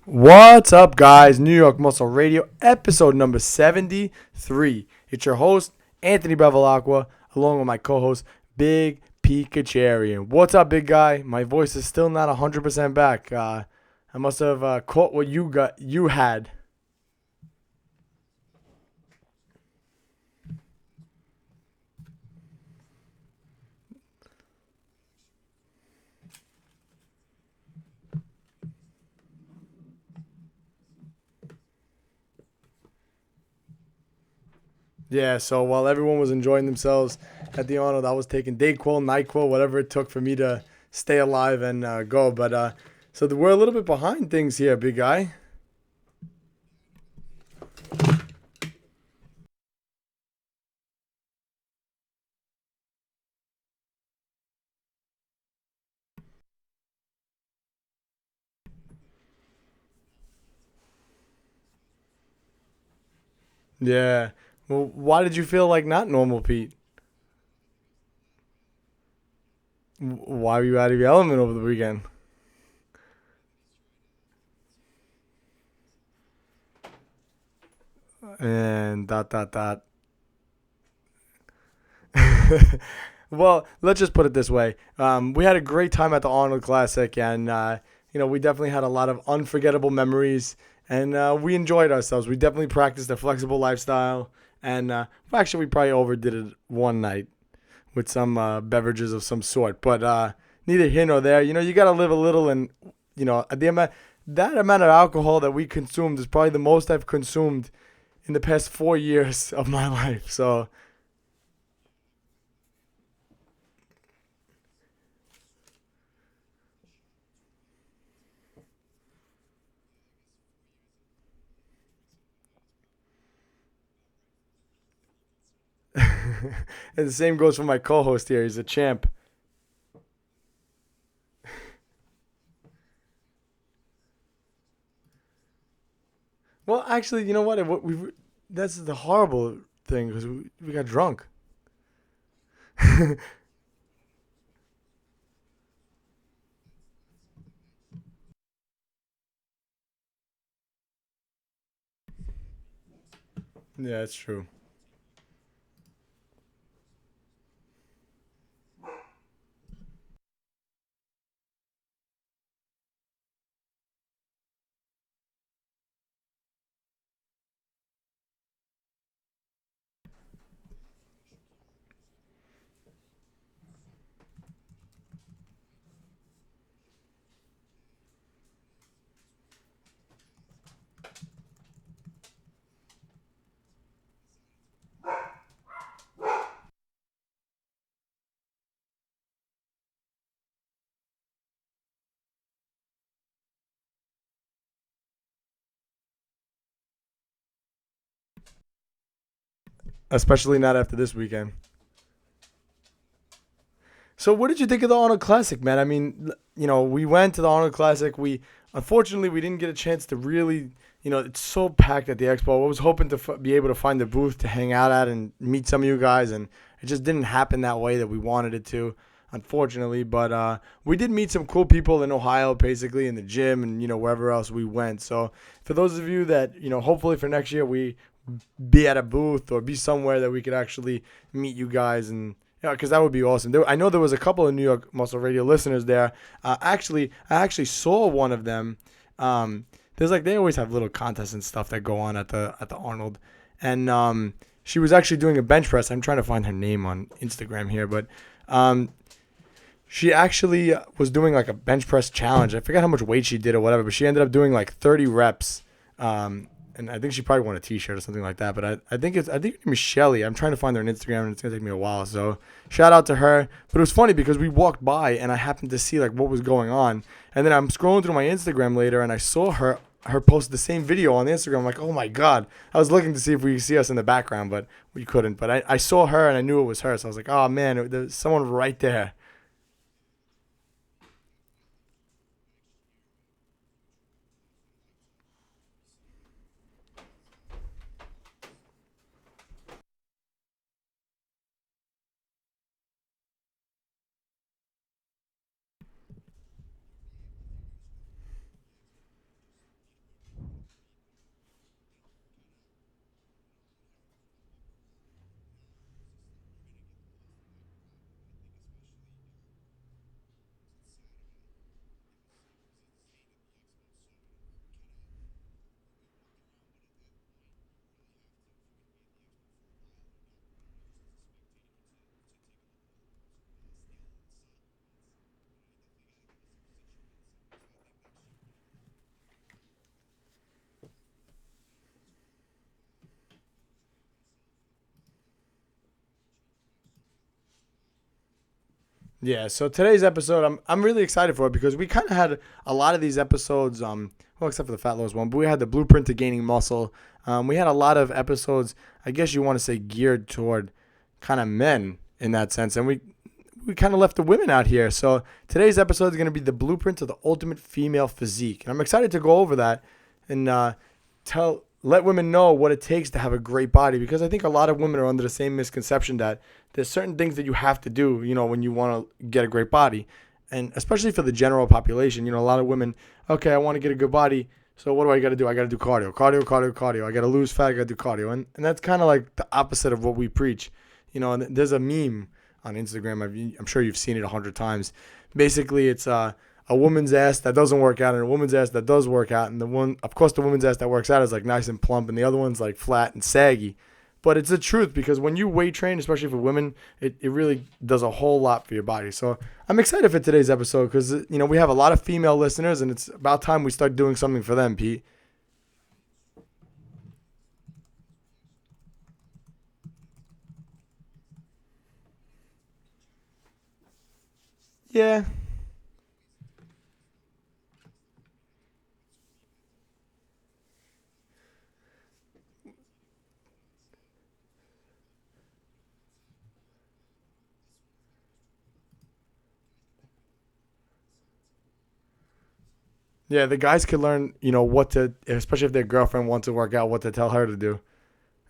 What's up, guys? New York Muscle Radio, episode number 73. It's your host, Anthony Bevilacqua, along with my co-host, Big Picacharian. What's up, big guy? My voice is still not 100% back. I must have caught what you had. Yeah, so while everyone was enjoying themselves at the Arnold, I was taking Dayquil, NyQuil, whatever it took for me to stay alive and go. But we're a little bit behind things here, big guy. Yeah. Well, why did you feel like not normal, Pete? Why were you out of your element over the weekend? And dot dot dot. Well, let's just put it this way. We had a great time at the Arnold Classic, and we definitely had a lot of unforgettable memories, and we enjoyed ourselves. We definitely practiced a flexible lifestyle, and actually, we probably overdid it one night with some beverages of some sort. But neither here nor there. You got to live a little, and that amount of alcohol that we consumed is probably the most I've consumed in the past 4 years of my life. So and the same goes for my co-host here. He's a champ. Well, actually, you know what? That's the horrible thing because we got drunk. Yeah, it's true. Especially not after this weekend. So, what did you think of the Arnold Classic, man? I mean, we went to the Arnold Classic. We unfortunately we didn't get a chance to really, it's so packed at the expo. I was hoping to be able to find a booth to hang out at and meet some of you guys, and it just didn't happen that way that we wanted it to, unfortunately. But we did meet some cool people in Ohio, basically in the gym and wherever else we went. So, for those of you that hopefully for next year we be at a booth or be somewhere that we could actually meet you guys and because that would be awesome. I know there was a couple of New York Muscle Radio listeners there. I actually saw one of them. There's like they always have little contests and stuff that go on at the Arnold, and she was actually doing a bench press. I'm trying to find her name on Instagram here, but um, she actually was doing like a bench press challenge. I forgot how much weight she did or whatever, but she ended up doing like 30 reps. And I think she probably won a T-shirt or something like that. But I think her name is Shelly. I'm trying to find her on Instagram, and it's gonna take me a while. So shout out to her. But it was funny because we walked by, and I happened to see like what was going on, and then I'm scrolling through my Instagram later, and I saw her post the same video on Instagram. I'm like, oh my god! I was looking to see if we could see us in the background, but we couldn't. But I saw her, and I knew it was her. So I was like, oh man, there's someone right there. Yeah, so today's episode, I'm really excited for it because we kind of had a lot of these episodes, well, except for the fat loss one, but we had the blueprint to gaining muscle. We had a lot of episodes, I guess you want to say, geared toward kind of men in that sense, and we kind of left the women out here. So today's episode is going to be the blueprint to the ultimate female physique, and I'm excited to go over that and let women know what it takes to have a great body, because I think a lot of women are under the same misconception that there's certain things that you have to do, when you want to get a great body. And especially for the general population, a lot of women, okay, I want to get a good body. So what do I got to do? I got to do cardio, cardio, cardio, cardio. I got to lose fat. I got to do cardio. And that's kind of like the opposite of what we preach. And there's a meme on Instagram. I'm sure you've seen it 100 times. Basically, it's a woman's ass that doesn't work out and a woman's ass that does work out. And of course, the woman's ass that works out is like nice and plump, and the other one's like flat and saggy. But it's the truth, because when you weight train, especially for women, it really does a whole lot for your body. So I'm excited for today's episode because, we have a lot of female listeners, and it's about time we start doing something for them, Pete. Yeah. Yeah, the guys could learn, what to, especially if their girlfriend wants to work out, what to tell her to do.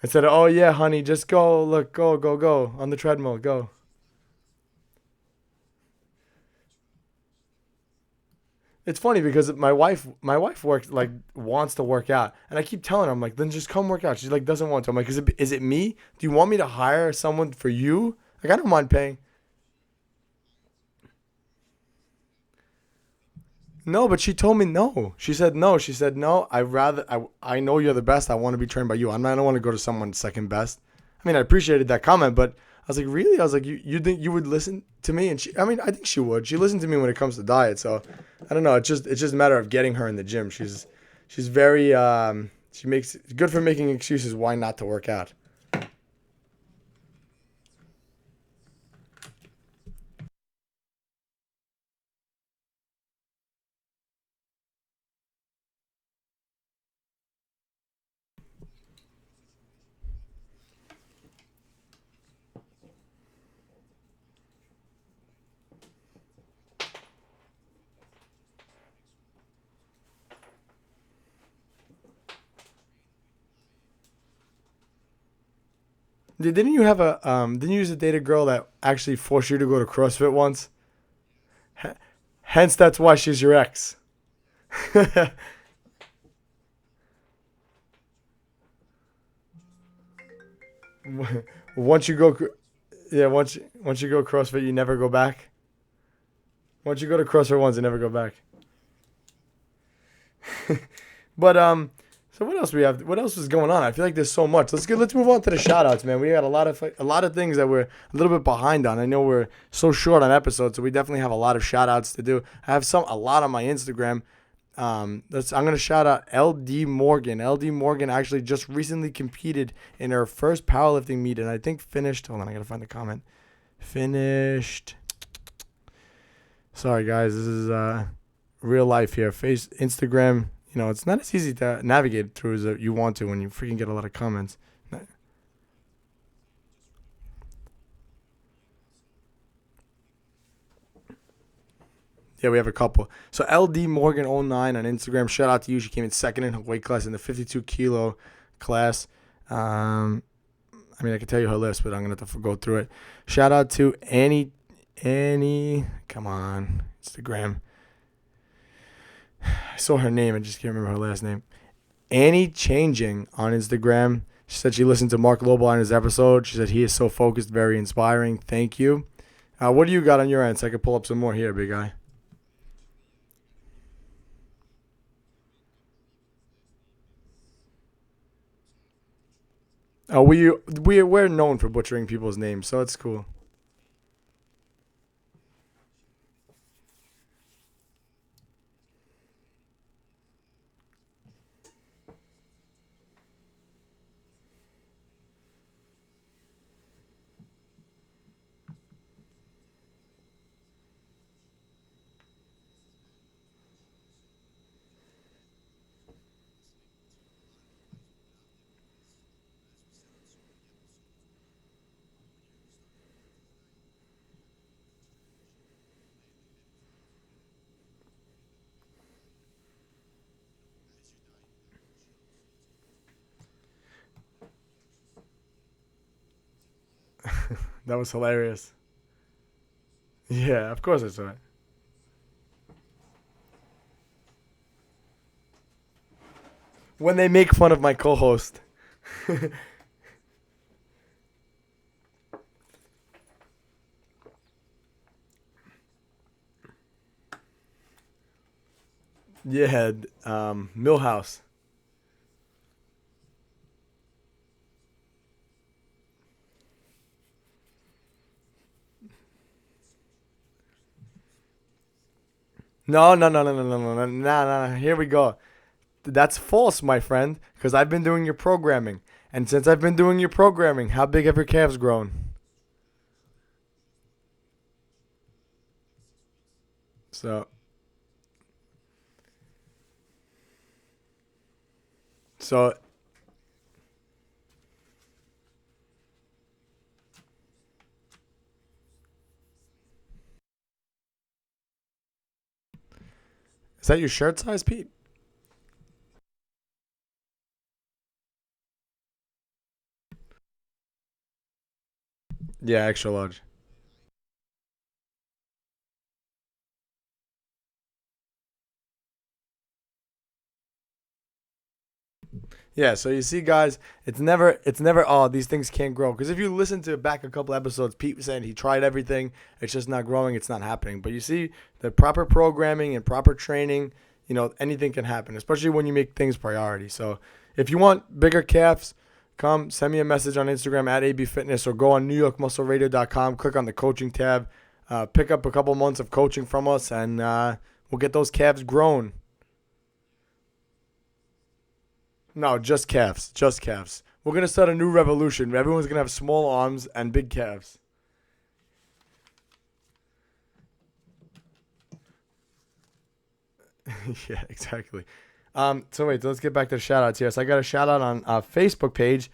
Instead of, oh, yeah, honey, just go, look, go, go, go on the treadmill, go. It's funny because my wife works, like, wants to work out, and I keep telling her, I'm like, then just come work out. She's like, doesn't want to. I'm like, is it me? Do you want me to hire someone for you? Like, I don't mind paying. No, but she told me no. She said no. She said no. I know you're the best. I want to be trained by you. I don't want to go to someone second best. I mean, I appreciated that comment, but I was like, really? I was like, you think you would listen to me? And I mean, I think she would. She listened to me when it comes to diet. So I don't know. It's just a matter of getting her in the gym. She's very she makes good for making excuses why not to work out. Didn't you have a didn't you use to date a girl that actually forced you to go to CrossFit once? H- Hence, that's why she's your ex. once you go, yeah, once you go CrossFit, you never go back. Once you go to CrossFit once, you never go back. But so what else we have? What else is going on? I feel like there's so much. Let's move on to the shout outs, man. We got a lot of things that we're a little bit behind on. I know we're so short on episodes, so we definitely have a lot of shout outs to do. I have a lot on my Instagram. I'm gonna shout out LD Morgan. LD Morgan actually just recently competed in her first powerlifting meet, and I think finished. Hold on, I gotta find the comment. Finished. Sorry guys, this is real life here. Instagram. It's not as easy to navigate through as you want to when you freaking get a lot of comments. Yeah, we have a couple. So LD Morgan 09 on Instagram. Shout out to you. She came in second in her weight class in the 52 kilo class. Um, I mean, I can tell you her list, but I'm gonna have to go through it. Shout out to Annie. Annie, come on, Instagram. I saw her name. I just can't remember her last name. Annie Changing on Instagram. She said she listened to Mark Lobo on his episode. She said he is so focused, very inspiring. Thank you. What do you got on your end so I can pull up some more here, big guy? We're known for butchering people's names, so it's cool. That was hilarious. Yeah, of course I saw it. When they make fun of my co-host. Yeah, Millhouse. No, no, no, no, no, no, no, no, no, no. Here we go. That's false, my friend, because I've been doing your programming. And since I've been doing your programming, how big have your calves grown? So, so is that your shirt size, Pete? Yeah, extra large. Yeah, so you see, guys, it's never. Oh, these things can't grow. Because if you listen to back a couple episodes, Pete was saying he tried everything, it's just not growing, it's not happening. But you see, the proper programming and proper training, anything can happen, especially when you make things priority. So if you want bigger calves, come send me a message on Instagram at AB Fitness or go on NewYorkMuscleRadio.com, click on the coaching tab, pick up a couple months of coaching from us, and we'll get those calves grown. No, just calves. Just calves. We're gonna start a new revolution. Everyone's gonna have small arms and big calves. Yeah, exactly. So wait, so let's get back to the shout outs here. So I got a shout out on Facebook page,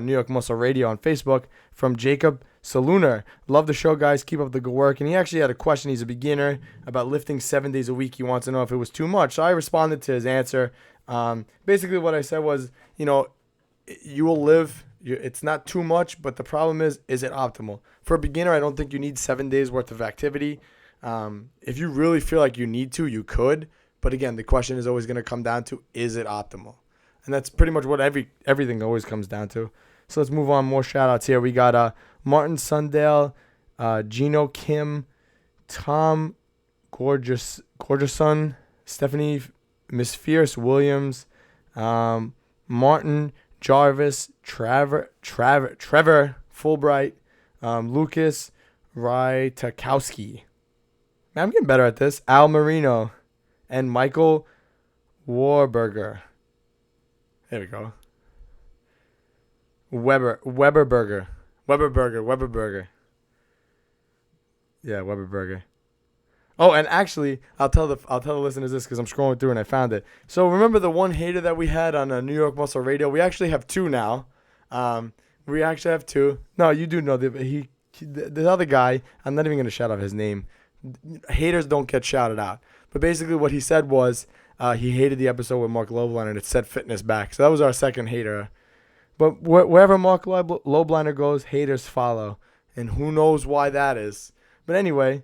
New York Muscle Radio on Facebook from Jacob Salunar. Love the show, guys. Keep up the good work. And he actually had a question. He's a beginner about lifting 7 days a week. He wants to know if it was too much. So I responded to his answer. Basically, what I said was, you will live. It's not too much, but the problem is it optimal? For a beginner, I don't think you need 7 days worth of activity. If you really feel like you need to, you could. But again, the question is always going to come down to, is it optimal? And that's pretty much what everything always comes down to. So let's move on. More shout outs here. We got Martin Sundale, Gino Kim, Tom Gorgeson, Stephanie Miss Fierce Williams, Martin Jarvis, Trevor Fulbright, Lucas Rytakowski. Man, I'm getting better at this. Al Marino and Michael Warburger. There we go. Weber Burger. Weber Burger. Yeah, Weber Burger. Oh, and actually, I'll tell the listeners this because I'm scrolling through and I found it. So remember the one hater that we had on New York Muscle Radio? We actually have two now. We actually have two. No, you do know that the other guy. I'm not even gonna shout out his name. Haters don't get shouted out. But basically, what he said was he hated the episode with Mark Lobliner and it set fitness back. So that was our second hater. But wherever Mark Lobliner goes, haters follow, and who knows why that is. But anyway.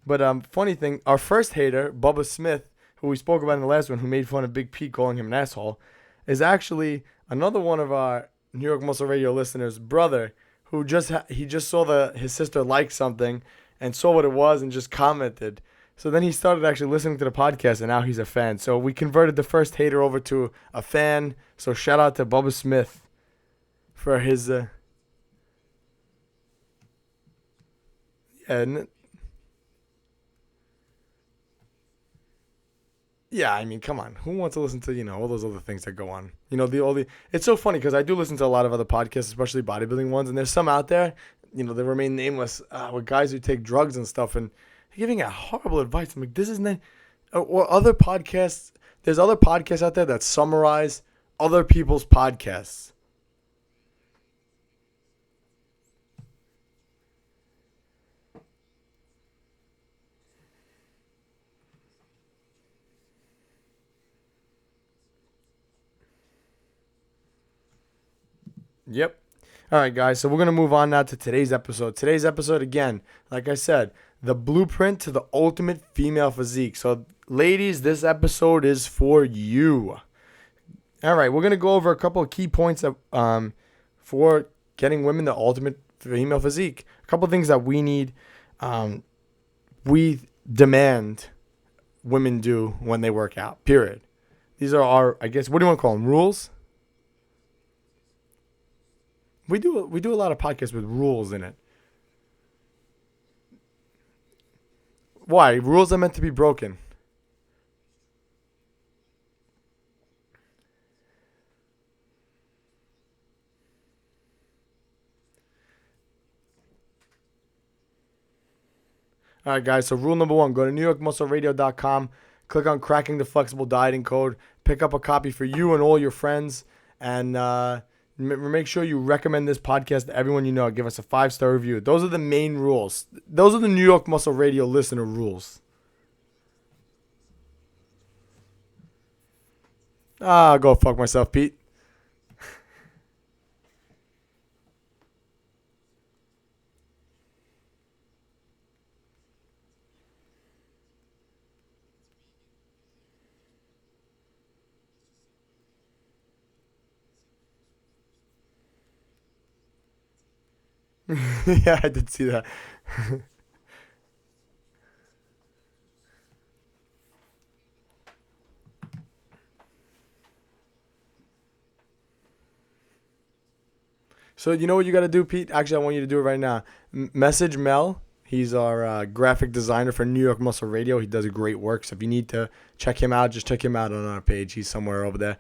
But funny thing, our first hater, Bubba Smith, who we spoke about in the last one, who made fun of Big Pete calling him an asshole, is actually another one of our New York Muscle Radio listeners' brother, who he just saw his sister like something and saw what it was and just commented. So then he started actually listening to the podcast and now he's a fan. So we converted the first hater over to a fan. So shout out to Bubba Smith for his yeah. Yeah, I mean, come on. Who wants to listen to, all those other things that go on? It's so funny because I do listen to a lot of other podcasts, especially bodybuilding ones, and there's some out there, they remain nameless, with guys who take drugs and stuff and giving out horrible advice. I'm like, this isn't, or other podcasts, there's other podcasts out there that summarize other people's podcasts. Yep. All right, guys. So we're gonna move on now to today's episode. Today's episode, again, like I said, the blueprint to the ultimate female physique. So, ladies, this episode is for you. All right, we're gonna go over a couple of key points that for getting women the ultimate female physique. A couple of things that we need, um, we demand women do when they work out. Period. These are our, I guess, what do you want to call them? Rules. We do a lot of podcasts with rules in it. Why? Rules are meant to be broken. All right, guys. So rule number one: go to NewYorkMuscleRadio.com, click on "Cracking the Flexible Dieting Code," pick up a copy for you and all your friends, and make sure you recommend this podcast to everyone you know. Give us a 5-star review. Those are the main rules. Those are the New York Muscle Radio listener rules. Go fuck myself, Pete. Yeah, I did see that. So you know what you got to do, Pete? Actually, I want you to do it right now. Message Mel. He's our graphic designer for New York Muscle Radio. He does great work. So if you need to check him out, just check him out on our page. He's somewhere over there.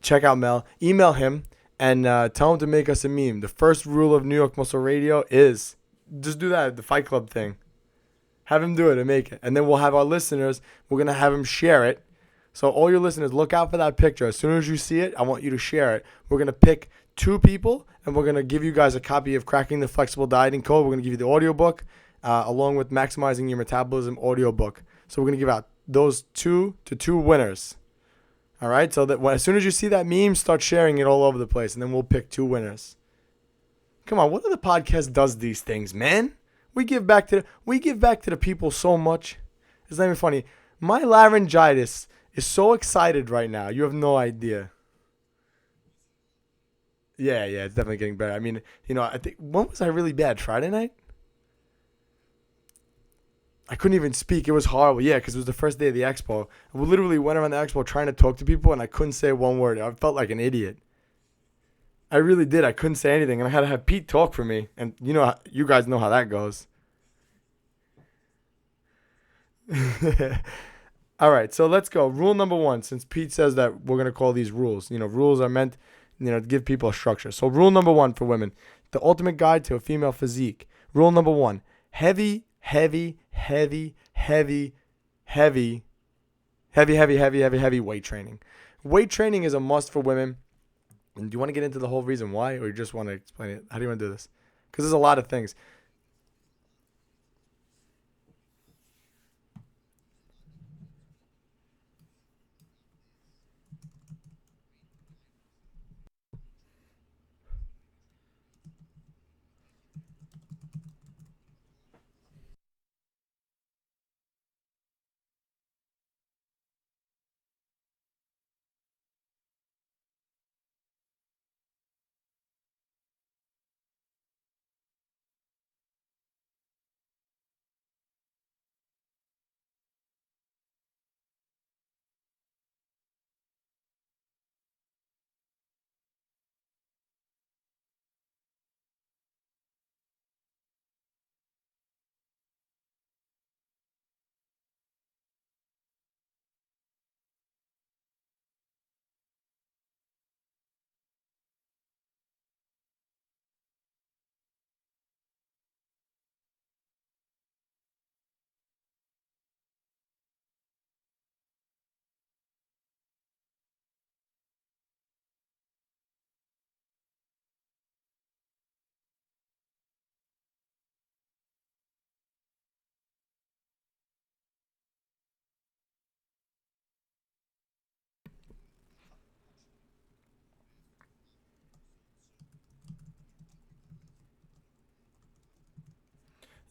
Check out Mel. Email him and tell him to make us a meme. The first rule of New York Muscle Radio is just do that, the Fight Club thing. Have him do it and make it. And then we'll have our listeners. We're going to have him share it. So all your listeners, look out for that picture. As soon as you see it, I want you to share it. We're going to pick 2 people, and we're going to give you guys a copy of Cracking the Flexible Dieting Code. We're going to give you the audiobook along with Maximizing Your Metabolism audiobook. So we're going to give out those 2 to 2 winners. All right? So that as soon as you see that meme, start sharing it all over the place, and then we'll pick 2 winners. Come on, what other podcast does these things, man? We give back to the people so much. It's not even funny. My laryngitis is so excited right now. You have no idea. Yeah, yeah, it's definitely getting better. I mean, I think when was I really bad? Friday night? I couldn't even speak. It was horrible. Yeah, because it was the first day of the expo. We literally went around the expo trying to talk to people, and I couldn't say one word. I felt like an idiot. I really did. I couldn't say anything, and I had to have Pete talk for me. And you guys know how that goes. All right, so let's go. Rule number one, since Pete says that we're going to call these rules. Rules are meant, to give people a structure. So rule number one for women, the ultimate guide to a female physique. Rule number one, heavy, heavy, heavy, heavy, heavy, heavy, heavy, heavy, heavy, heavy weight training. Weight training is a must for women. And do you want to get into the whole reason why, or you just want to explain it? How do you want to do this? Because there's a lot of things.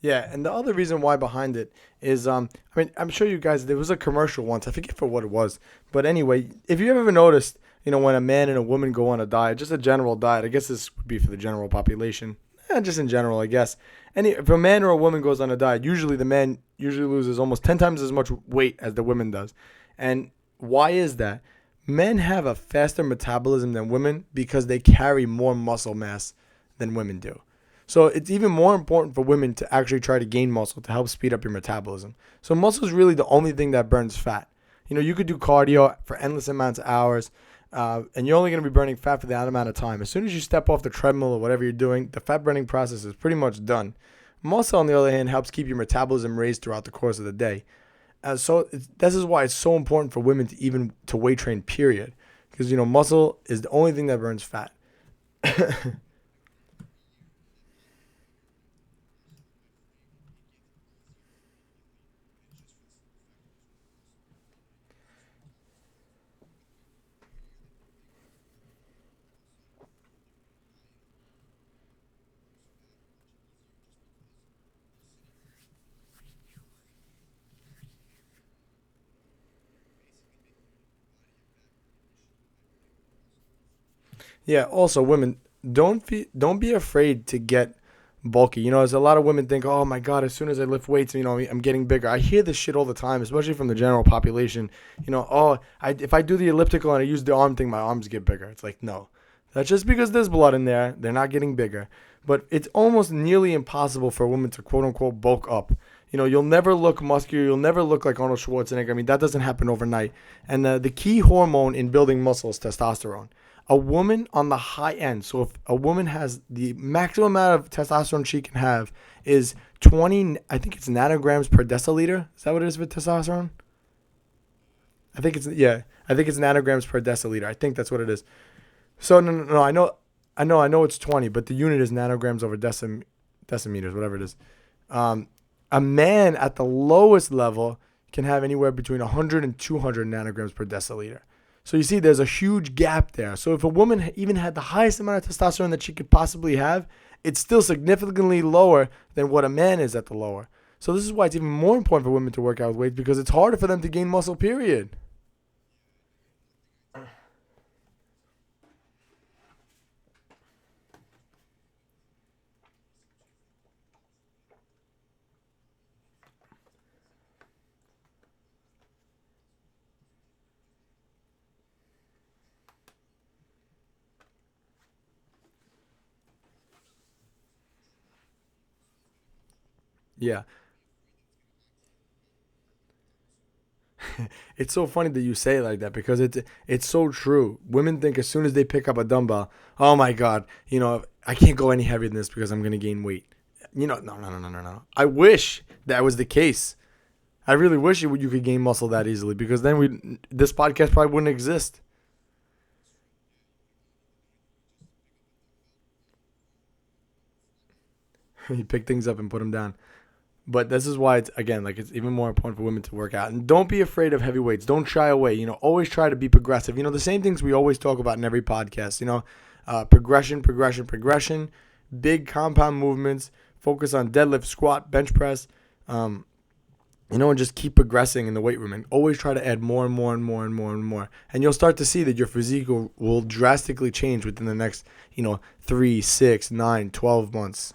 Yeah, and the other reason why behind it is, I mean, I'm sure you guys, there was a commercial once, I forget for what it was, but anyway, if you ever noticed, when a man and a woman go on a diet, just a general diet, I guess this would be for the general population, just in general, I guess. If a man or a woman goes on a diet, usually the man usually loses almost 10 times as much weight as the woman does. And why is that? Men have a faster metabolism than women because they carry more muscle mass than women do. So it's even more important for women to actually try to gain muscle to help speed up your metabolism. So muscle is really the only thing that burns fat. You could do cardio for endless amounts of hours, and you're only going to be burning fat for that amount of time. As soon as you step off the treadmill or whatever you're doing, the fat burning process is pretty much done. Muscle, on the other hand, helps keep your metabolism raised throughout the course of the day. So this is why it's so important for women to even to weight train, period. Because, muscle is the only thing that burns fat. Yeah. Also, women, don't be afraid to get bulky. As a lot of women think, oh my god, as soon as I lift weights, I'm getting bigger. I hear this shit all the time, especially from the general population. Oh, if I do the elliptical and I use the arm thing, my arms get bigger. It's like, no, that's just because there's blood in there. They're not getting bigger. But it's almost nearly impossible for a woman to quote unquote bulk up. You'll never look muscular. You'll never look like Arnold Schwarzenegger. I mean, that doesn't happen overnight. And the key hormone in building muscle is testosterone. A woman on the high end, so if a woman has the maximum amount of testosterone she can have is 20, I think it's nanograms per deciliter. Is that what it is with testosterone? I think it's nanograms per deciliter. I think that's what it is. So no, I know it's 20, but the unit is nanograms over decimeters, whatever it is. Um, a man at the lowest level can have anywhere between 100 and 200 nanograms per deciliter. So you see, there's a huge gap there. So if a woman even had the highest amount of testosterone that she could possibly have, it's still significantly lower than what a man is at the lower. So this is why it's even more important for women to work out with weights because it's harder for them to gain muscle, period. Yeah. It's so funny that you say it like that because it's so true. Women think as soon as they pick up a dumbbell, oh my god, I can't go any heavier than this because I'm gonna gain weight. No, no, no, no, no, no. I wish that was the case. I really wish you could gain muscle that easily because then this podcast probably wouldn't exist. You pick things up and put them down. But this is why it's again like it's even more important for women to work out and don't be afraid of heavy weights. Don't shy away. Always try to be progressive. The same things we always talk about in every podcast. Progression, progression, progression. Big compound movements. Focus on deadlift, squat, bench press. Um, and just keep progressing in the weight room and always try to add more and more and more and more and more. And you'll start to see that your physique will drastically change within the next 3, 6, 9, 12 months.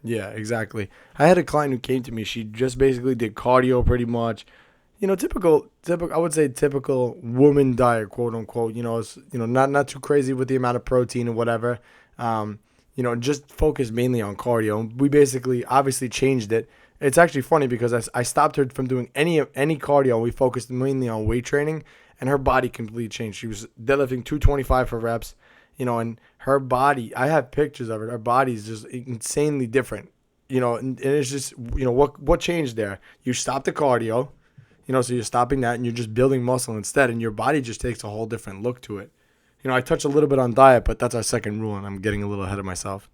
Yeah, exactly. I had a client who came to me. She just basically did cardio pretty much. Typical. I would say typical woman diet, quote unquote. Not too crazy with the amount of protein and whatever. Um, just focus mainly on cardio. We basically, obviously, changed it. It's actually funny because I stopped her from doing any cardio. We focused mainly on weight training, and her body completely changed. She was deadlifting 225 for reps. And her body. I have pictures of it. Her body is just insanely different. And it's just what changed there. You stopped the cardio, so you're stopping that and you're just building muscle instead, and your body just takes a whole different look to it. I touched a little bit on diet, but that's our second rule, and I'm getting a little ahead of myself.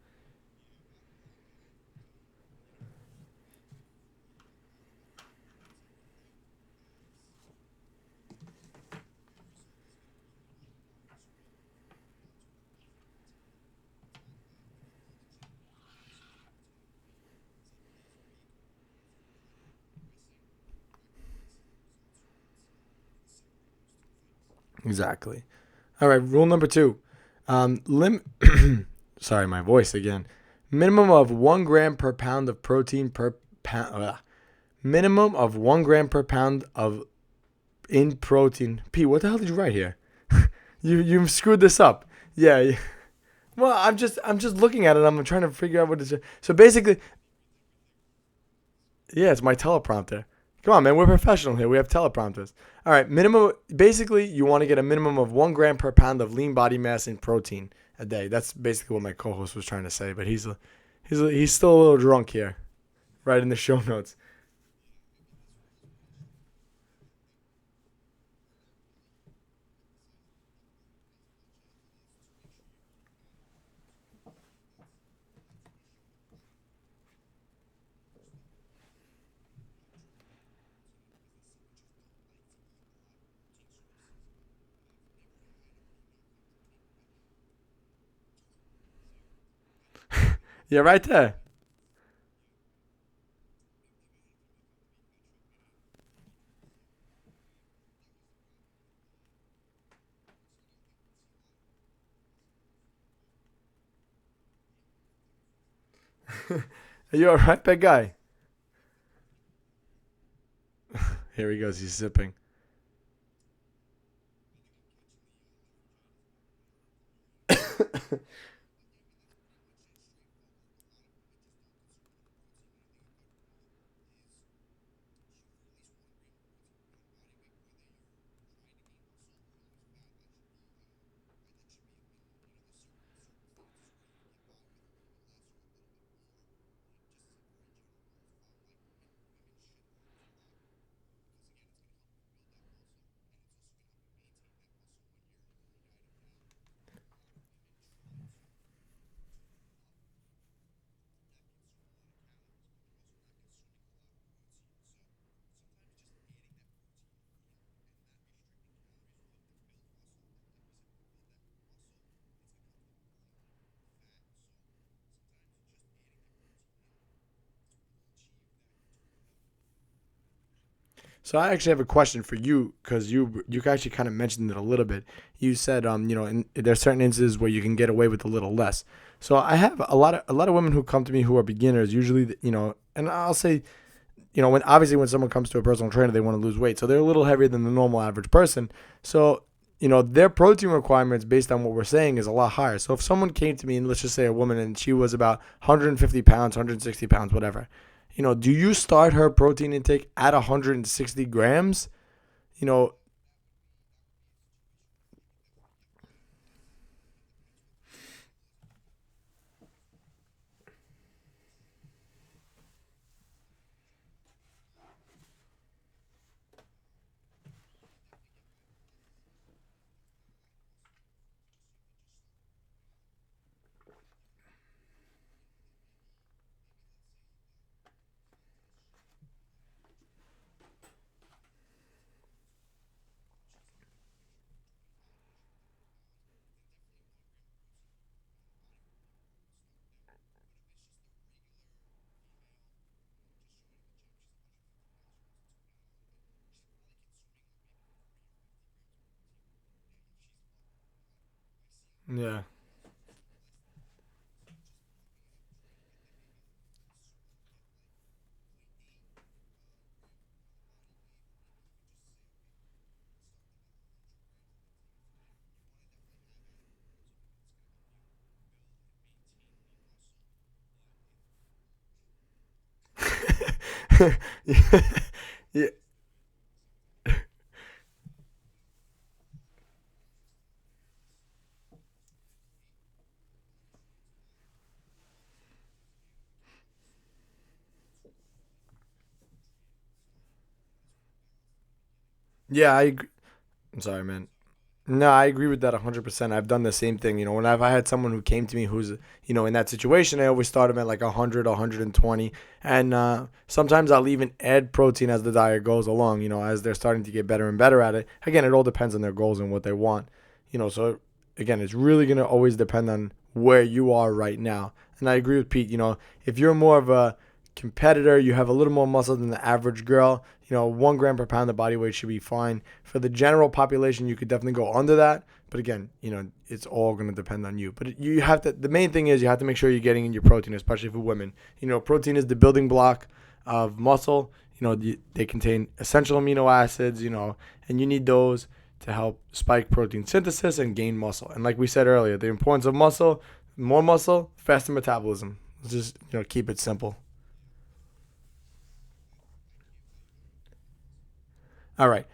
Exactly. All right, rule number two. Lim. Sorry, my voice again. Minimum of 1 gram per pound of protein per pound. Minimum of 1 gram per pound of in protein. P, what the hell did you write here? You screwed this up. Yeah. Well, I'm just looking at it. I'm trying to figure out what it is. So basically, yeah, it's my teleprompter. Come on, man. We're professional here. We have teleprompters. All right. Minimum. Basically, you want to get a minimum of 1 gram per pound of lean body mass in protein a day. That's basically what my co-host was trying to say. But he's still a little drunk here. Right in the show notes. Yeah, right there. Are you all right, big guy? Here he goes. He's sipping. So I actually have a question for you because you actually kind of mentioned it a little bit. You said there's certain instances where you can get away with a little less. So I have a lot of women who come to me who are beginners usually, and I'll say, when someone comes to a personal trainer, they want to lose weight, so they're a little heavier than the normal average person. So their protein requirements based on what we're saying is a lot higher. So if someone came to me, and let's just say a woman, and she was about 150 pounds, 160 pounds, whatever, do you start her protein intake at 160 grams? You know, yeah. Yeah, yeah, I'm sorry, man. No, I agree with that 100%. I've done the same thing. Whenever I had someone who came to me who's, in that situation, I always start them at like 100, 120. And sometimes I'll even add protein as the diet goes along, as they're starting to get better and better at it. Again, it all depends on their goals and what they want. So again, it's really going to always depend on where you are right now. And I agree with Pete. If you're more of a competitor, you have a little more muscle than the average girl, 1 gram per pound of body weight should be fine. For the general population, you could definitely go under that. But again, it's all going to depend on you. But you have to, the main thing is you have to make sure you're getting in your protein, especially for women. Protein is the building block of muscle. They contain essential amino acids, and you need those to help spike protein synthesis and gain muscle. And like we said earlier, the importance of more muscle, faster metabolism. Let's just, keep it simple. All right.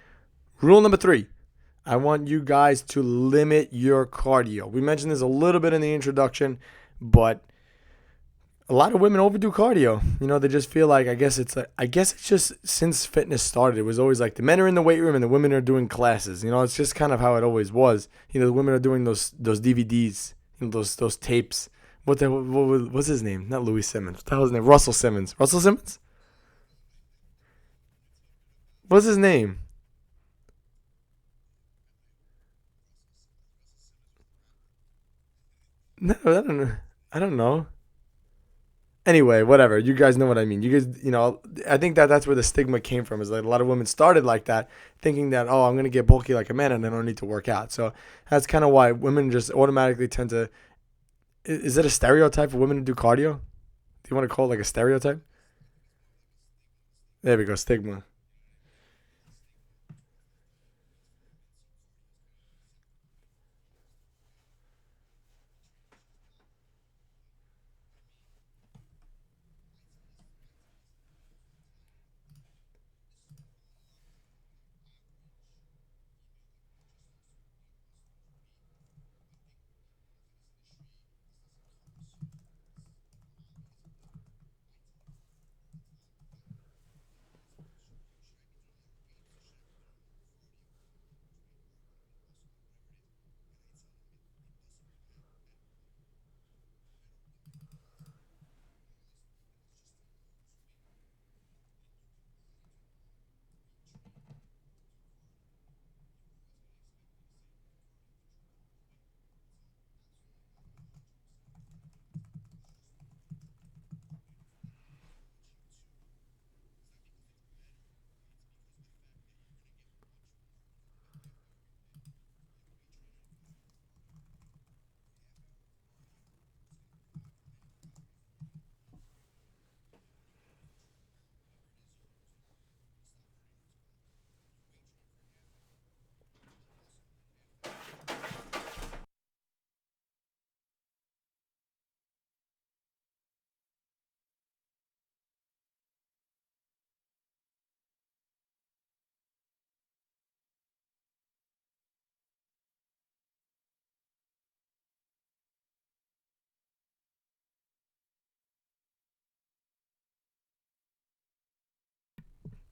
Rule number 3. I want you guys to limit your cardio. We mentioned this a little bit in the introduction, but a lot of women overdo cardio. They just feel like I guess it's just since fitness started, it was always like the men are in the weight room and the women are doing classes. It's just kind of how it always was. The women are doing those DVDs, those tapes. What's his name? Not Louis Simmons. What the hell is his name? Russell Simmons. Russell Simmons? What's his name? No, I don't know. I don't know. Anyway, whatever. You guys know what I mean. You guys, I think that's where the stigma came from. Is that a lot of women started like that, thinking that I'm gonna get bulky like a man and I don't need to work out. So that's kind of why women just automatically tend to. Is it a stereotype for women to do cardio? Do you want to call it like a stereotype? There we go, stigma.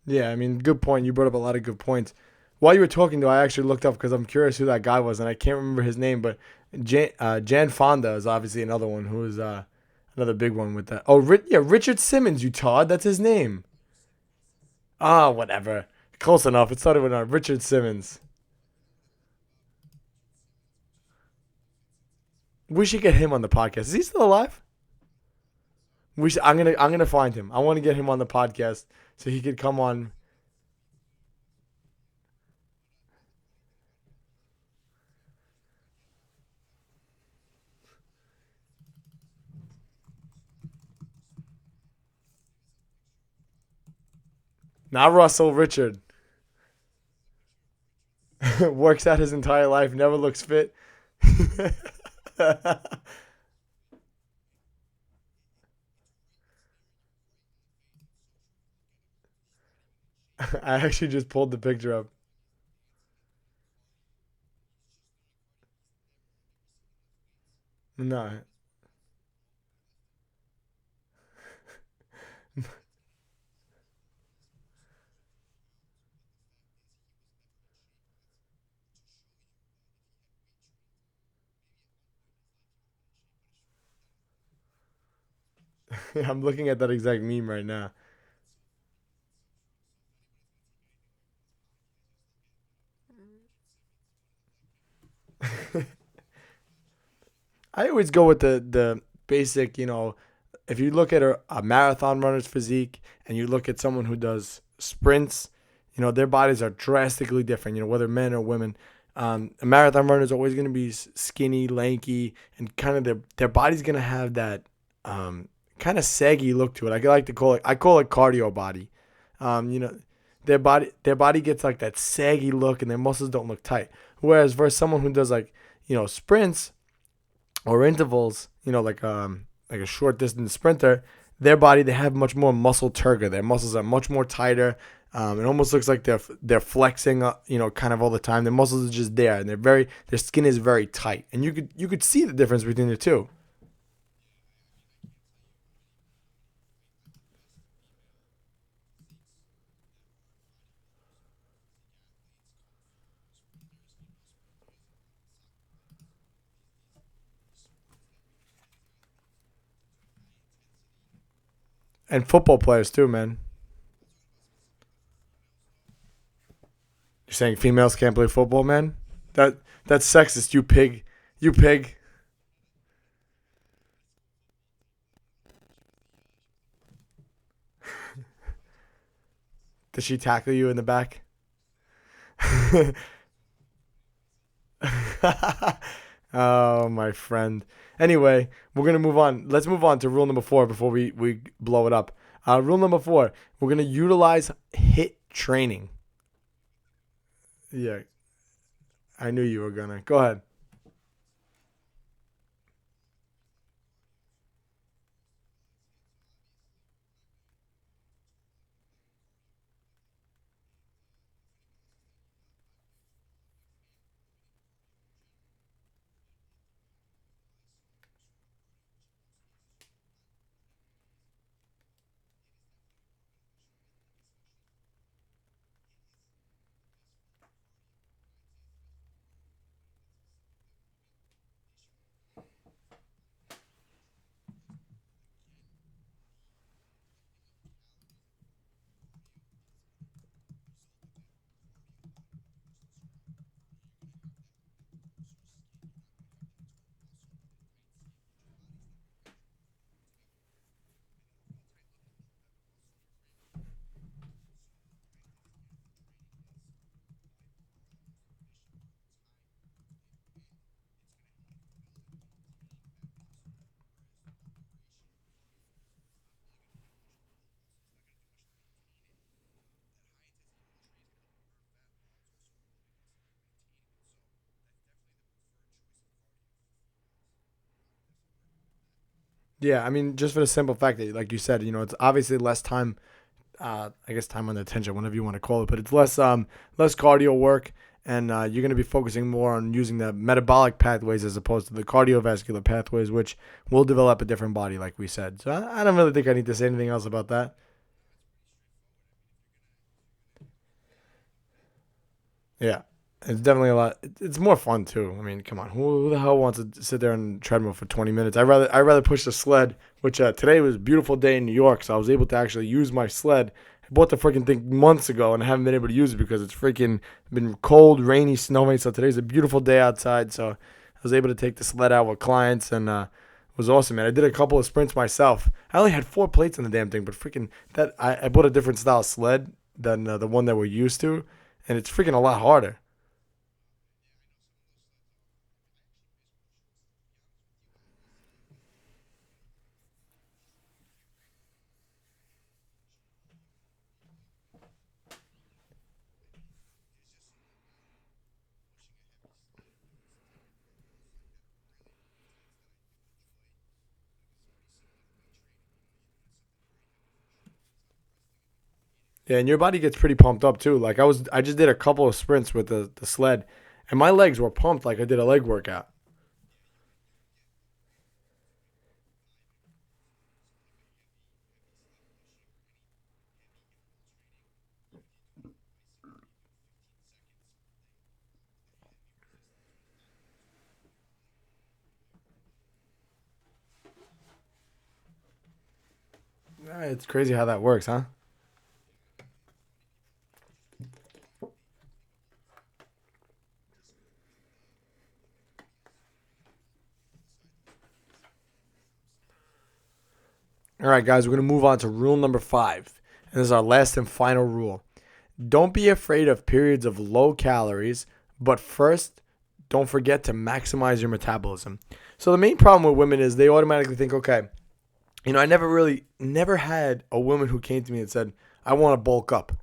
Yeah, I mean, good point. You brought up a lot of good points. While you were talking, though, I actually looked up because I'm curious who that guy was, and I can't remember his name. But Jan Fonda is obviously another one who is another big one with that. Oh, yeah, Richard Simmons, you Todd. That's his name. Ah, whatever. Close enough. It started with Richard Simmons. We should get him on the podcast. Is he still alive? I'm gonna find him. I want to get him on the podcast so he could come on. Not Russell, Richard. Works out his entire life, never looks fit. I actually just pulled the picture up. No. I'm looking at that exact meme right now. I always go with the basic, if you look at a marathon runner's physique and you look at someone who does sprints, their bodies are drastically different, whether men or women. A marathon runner is always going to be skinny, lanky, and kind of their body's going to have that kind of saggy look to it. I like to call it, I call it cardio body. Um, you know, their body gets like that saggy look and their muscles don't look tight. Whereas versus someone who does like, sprints or intervals, like a short distance sprinter, their body they have much more muscle turgor. Their muscles are much more tighter. It almost looks like they're flexing, kind of all the time. Their muscles are just there, and their skin is very tight, and you could see the difference between the two. And football players too, man. You're saying females can't play football, man? That that's sexist, you pig. You pig. Did she tackle you in the back? Oh, my friend. Anyway, we're gonna move on. Let's move on to rule number 4 before we blow it up. Rule number 4: we're gonna utilize hit training. Yeah, I knew you were gonna. Go ahead. Yeah, I mean, just for the simple fact that, like you said, it's obviously less time. I guess time under tension, whatever you want to call it, but it's less cardio work, and you're going to be focusing more on using the metabolic pathways as opposed to the cardiovascular pathways, which will develop a different body, like we said. So I don't really think I need to say anything else about that. Yeah, it's definitely a lot. It's more fun too. I mean, come on, who the hell wants to sit there on a treadmill for 20 minutes? I rather push the sled. Which today was a beautiful day in New York, so I was able to actually use my sled. I bought the freaking thing months ago and I haven't been able to use it because it's freaking been cold, rainy, snowy. So today's a beautiful day outside, so I was able to take the sled out with clients and it was awesome, man. I did a couple of sprints myself. I only had 4 plates on the damn thing, but freaking I bought a different style sled than the one that we're used to, and it's freaking a lot harder. Yeah, and your body gets pretty pumped up too. Like I just did a couple of sprints with the sled, and my legs were pumped like I did a leg workout. Yeah, it's crazy how that works, huh? All right, guys, we're gonna move on to rule number 5, and this is our last and final rule. Don't be afraid of periods of low calories, but first, don't forget to maximize your metabolism. So the main problem with women is they automatically think, okay, I never had a woman who came to me and said, I want to bulk up.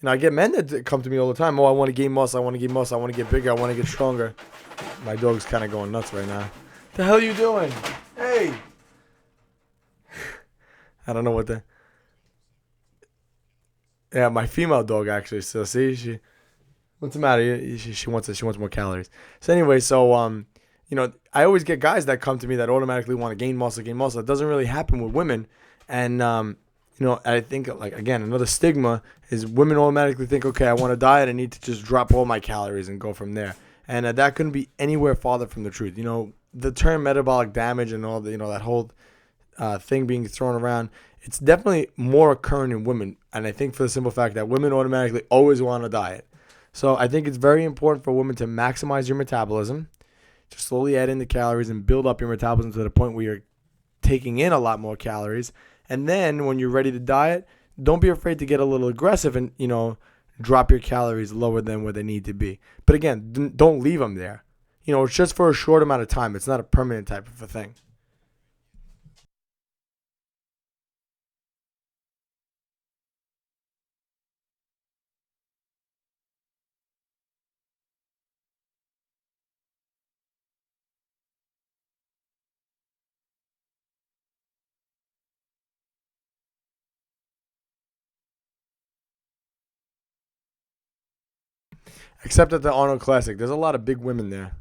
I get men that come to me all the time. Oh, I want to gain muscle. I want to gain muscle. I want to get bigger. I want to get stronger. My dog's kind of going nuts right now. The hell are you doing? Hey, I don't know what the. Yeah, my female dog actually. So see, what's the matter? She wants more calories. So anyway, I always get guys that come to me that automatically want to gain muscle, gain muscle. It doesn't really happen with women, and I think like again another stigma is women automatically think, okay, I want to diet, I need to just drop all my calories and go from there, and that couldn't be anywhere farther from the truth. The term metabolic damage and all the that whole thing being thrown around, it's definitely more occurring in women, and I think for the simple fact that women automatically always want to diet. So I think it's very important for women to maximize your metabolism, to slowly add in the calories and build up your metabolism to the point where you're taking in a lot more calories. And then when you're ready to diet, don't be afraid to get a little aggressive and, drop your calories lower than where they need to be. But again, don't leave them there. It's just for a short amount of time. It's not a permanent type of a thing. Except at the Arnold Classic, there's a lot of big women there.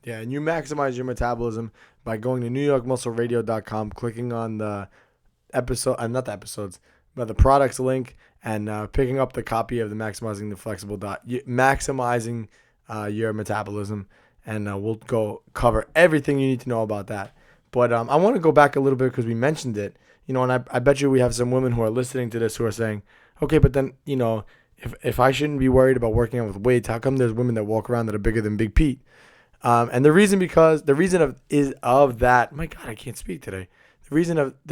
Yeah, and you maximize your metabolism by going to newyorkmuscleradio.com, clicking on the episode, not the episodes, but the products link, and picking up the copy of the Maximizing the Flexible Dot, maximizing your metabolism, and we'll go cover everything you need to know about that. But I want to go back a little bit because we mentioned it, and I bet you we have some women who are listening to this who are saying, okay, but then if I shouldn't be worried about working out with weights, how come there's women that walk around that are bigger than Big Pete? And the reason of that. My God, I can't speak today. The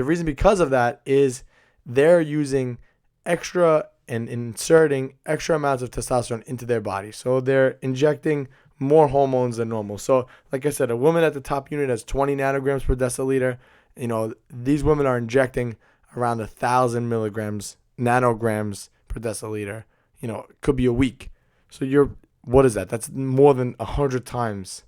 reason because of that is they're using extra and inserting extra amounts of testosterone into their body. So they're injecting more hormones than normal. So like I said, a woman at the top unit has 20 nanograms per deciliter. These women are injecting around 1,000 nanograms per deciliter. It could be a week. So what is that? That's more than 100 times.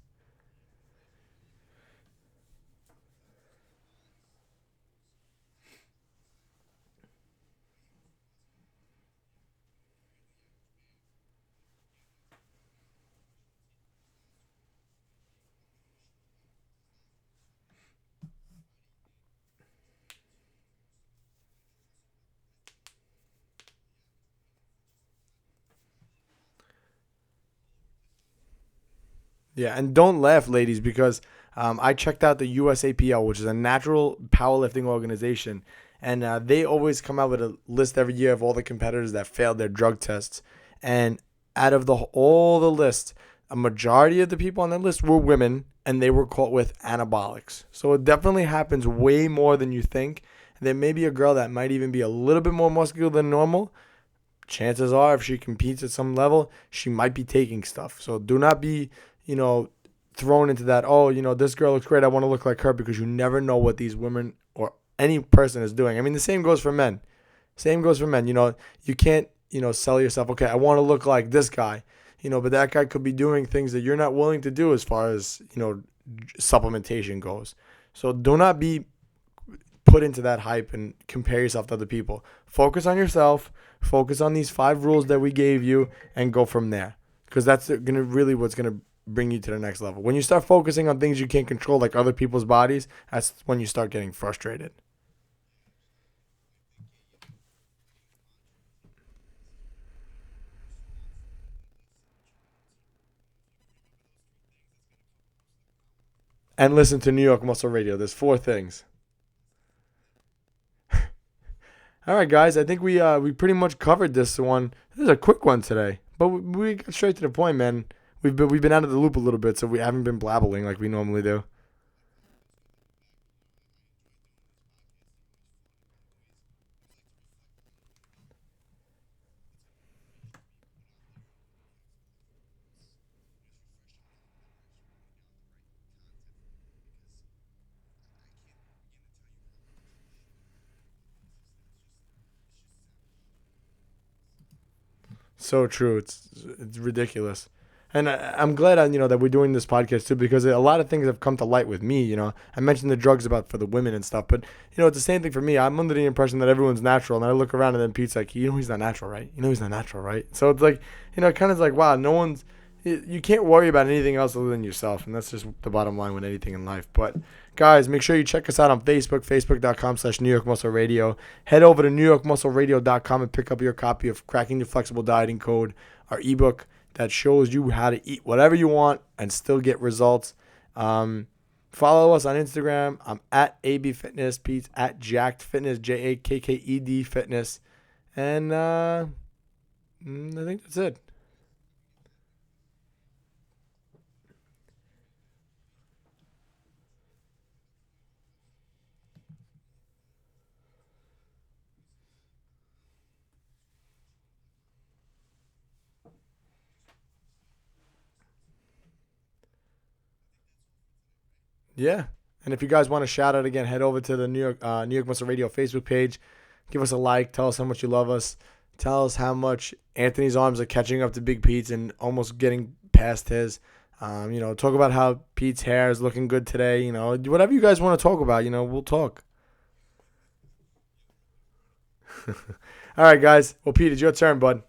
Yeah, and don't laugh, ladies, because I checked out the USAPL, which is a natural powerlifting organization, and they always come out with a list every year of all the competitors that failed their drug tests. And out of all the list, a majority of the people on that list were women, and they were caught with anabolics. So it definitely happens way more than you think. There may be a girl that might even be a little bit more muscular than normal. Chances are, if she competes at some level, she might be taking stuff. So do not be, thrown into that, oh, this girl looks great, I want to look like her, because you never know what these women or any person is doing. I mean, the same goes for men. Same goes for men. You can't, sell yourself, okay, I want to look like this guy, but that guy could be doing things that you're not willing to do as far as, supplementation goes. So do not be put into that hype and compare yourself to other people. Focus on yourself. Focus on these 5 rules that we gave you and go from there. Because that's gonna really what's going to bring you to the next level. When you start focusing on things you can't control, like other people's bodies, that's when you start getting frustrated. And listen to New York Muscle Radio. There's 4 things. All right, guys. I think we pretty much covered this one. This is a quick one today, but we got straight to the point, man. We've been out of the loop a little bit, so we haven't been blabbling like we normally do. So true. It's ridiculous. And I'm glad that we're doing this podcast too, because a lot of things have come to light with me. I mentioned the drugs about for the women and stuff, but it's the same thing for me. I'm under the impression that everyone's natural, and I look around and then Pete's like, he's not natural, right? He's not natural, right? So it's like, kind of like, wow, no one's. You can't worry about anything else other than yourself, and that's just the bottom line with anything in life. But guys, make sure you check us out on Facebook, facebook.com/New York Muscle Radio. Head over to newyorkmuscleradio.com and pick up your copy of Cracking the Flexible Dieting Code, our ebook that shows you how to eat whatever you want and still get results. Follow us on Instagram. I'm at AB Fitness. Pete's at Jacked Fitness, JAKKED Fitness. And I think that's it. Yeah. And if you guys want to shout out again, head over to the New York Muscle Radio Facebook page. Give us a like. Tell us how much you love us. Tell us how much Anthony's arms are catching up to Big Pete's and almost getting past his. Talk about how Pete's hair is looking good today. Whatever you guys want to talk about, we'll talk. All right, guys. Well, Pete, it's your turn, bud.